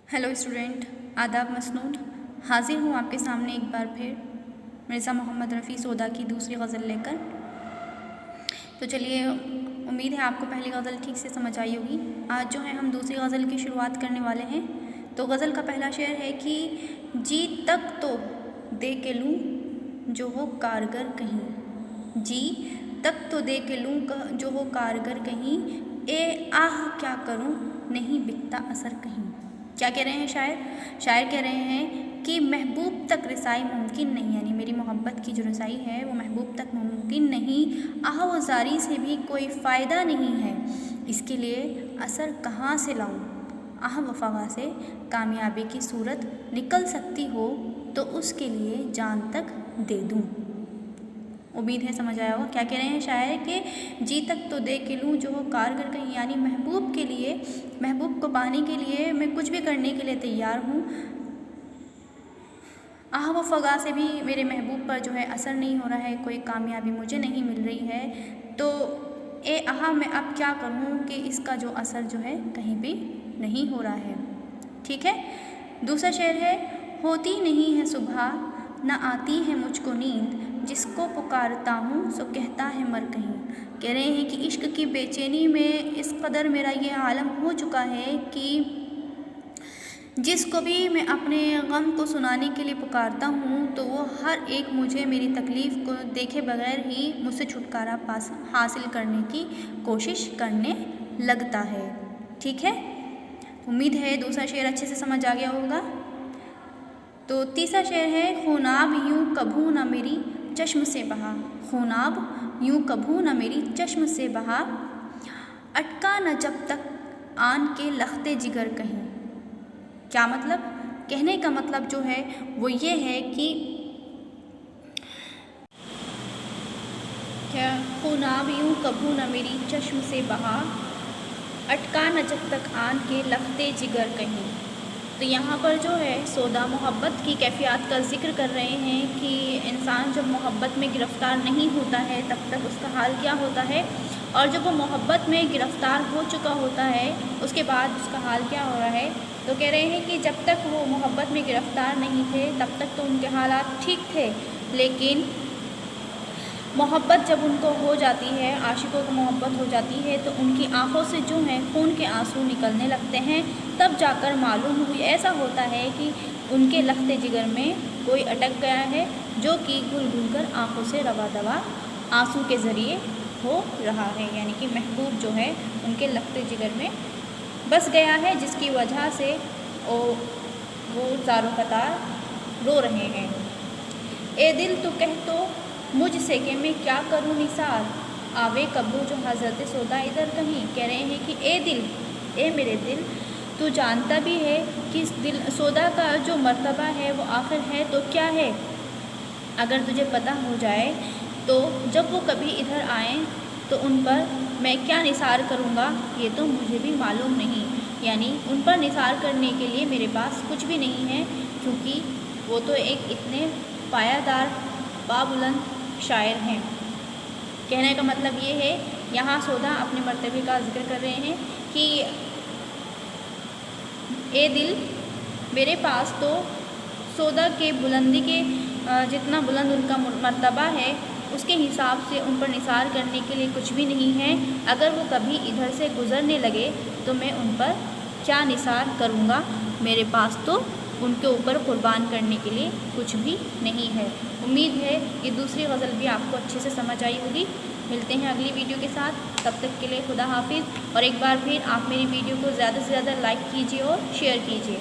Hello student, आदाब मसनून। हाजिर हूँ आपके सामने एक बार फिर मिर्ज़ा मोहम्मद रफ़ी सोदा की दूसरी गज़ल लेकर। तो चलिए, उम्मीद है आपको पहली गज़ल ठीक से समझ आई होगी। आज जो है हम दूसरी गज़ल की शुरुआत करने वाले हैं। तो गज़ल का पहला शेर है कि जी तक तो दे के लूँ जो हो कारगर कहीं, जी तक तो दे के लूँ जो हो कारगर कहीं, ए आह क्या करूँ नहीं बिकता असर कहीं। क्या कह रहे हैं शायर कह रहे हैं कि महबूब तक रसाई मुमकिन नहीं, यानी मेरी मोहब्बत की जो रसाई है वो महबूब तक मुमकिन नहीं, आह व ज़ारी से भी कोई फ़ायदा नहीं है, इसके लिए असर कहाँ से लाऊं, आह व फ़गा से कामयाबी की सूरत निकल सकती हो तो उसके लिए जान तक दे दूं। उम्मीद है समझ आया होगा। क्या कह रहे हैं शायर के जी तक तो दे के लूँ जो हो कारगर कहीं, यानी महबूब के लिए, महबूब को पाने के लिए मैं कुछ भी करने के लिए तैयार हूँ, आह व फ़गा से भी मेरे महबूब पर जो है असर नहीं हो रहा है, कोई कामयाबी मुझे नहीं मिल रही है, तो ए आह मैं अब क्या करूँ कि इसका जो असर जो है कहीं भी नहीं हो रहा है। ठीक है। दूसरा शेर है, होती नहीं है सुबह न आती है मुझको नींद, जिसको पुकारता हूँ सो कहता है मर कहीं। कह रहे हैं कि इश्क की बेचैनी में इस कदर मेरा ये आलम हो चुका है कि जिसको भी मैं अपने गम को सुनाने के लिए पुकारता हूँ तो वो हर एक मुझे मेरी तकलीफ़ को देखे बगैर ही मुझसे छुटकारा हासिल करने की कोशिश करने लगता है। ठीक है। उम्मीद है दूसरा शेर अच्छे से समझ आ गया होगा। तो तीसरा शेर है, खूनाब यूँ कभू न मेरी चश्म से बहा, खूनाब यूँ कभू न मेरी चश्म से बहा, अटका न जब तक आन के लख्ते जिगर कहीं। क्या मतलब? कहने का मतलब जो है वो ये है कि क्या, खूनाब यूँ कभू न मेरी चश्म से बहा, अटका न जब तक आन के लख्ते जिगर कहीं। तो यहाँ पर जो है सोदा मोहब्बत की कैफियत का ज़िक्र कर रहे हैं कि इंसान जब मोहब्बत में गिरफ़्तार नहीं होता है तब तक उसका हाल क्या होता है, और जब वो मोहब्बत में गिरफ़्तार हो चुका होता है उसके बाद उसका हाल क्या हो रहा है। तो कह रहे हैं कि जब तक वो मोहब्बत में गिरफ़्तार नहीं थे तब तक तो उनके हालात ठीक थे, लेकिन मोहब्बत जब उनको हो जाती है, आशिकों को मोहब्बत हो जाती है तो उनकी आंखों से जो हैं खून के आंसू निकलने लगते हैं। तब जाकर मालूम हुई, ऐसा होता है कि उनके लख्ते जिगर में कोई अटक गया है जो कि घुल घुल कर आँखों से रवा दवा आंसू के ज़रिए हो रहा है, यानी कि महबूब जो है उनके लख्ते जिगर में बस गया है, जिसकी वजह से वो ज़ारो कतार रो रहे हैं। ए दिल तो कह तो मुझसे कि मैं क्या करूँ निसार, आवे कब्रू जो हज़रत सोदा इधर कहीं। कह रहे हैं कि ए दिल, ए मेरे दिल, तू जानता भी है कि दिल सोदा का जो मर्तबा है वो आखिर है तो क्या है। अगर तुझे पता हो जाए तो जब वो कभी इधर आएँ तो उन पर मैं क्या निसार करूँगा ये तो मुझे भी मालूम नहीं, यानी उन पर निसार करने के लिए मेरे पास कुछ भी नहीं है, क्योंकि वो तो एक इतने पायादार बाबुलंद शायर हैं। कहने का मतलब ये है, यहाँ सोदा अपने मर्तबे का जिक्र कर रहे हैं कि ए दिल, मेरे पास तो सोदा के बुलंदी के जितना बुलंद उनका मर्तबा है उसके हिसाब से उन पर निसार करने के लिए कुछ भी नहीं है। अगर वो कभी इधर से गुज़रने लगे तो मैं उन पर क्या निसार करूँगा, मेरे पास तो उनके ऊपर कुर्बान करने के लिए कुछ भी नहीं है। उम्मीद है कि दूसरी गज़ल भी आपको अच्छे से समझ आई होगी। मिलते हैं अगली वीडियो के साथ, तब तक के लिए खुदा हाफिज़। और एक बार फिर आप मेरी वीडियो को ज़्यादा से ज़्यादा लाइक कीजिए और शेयर कीजिए।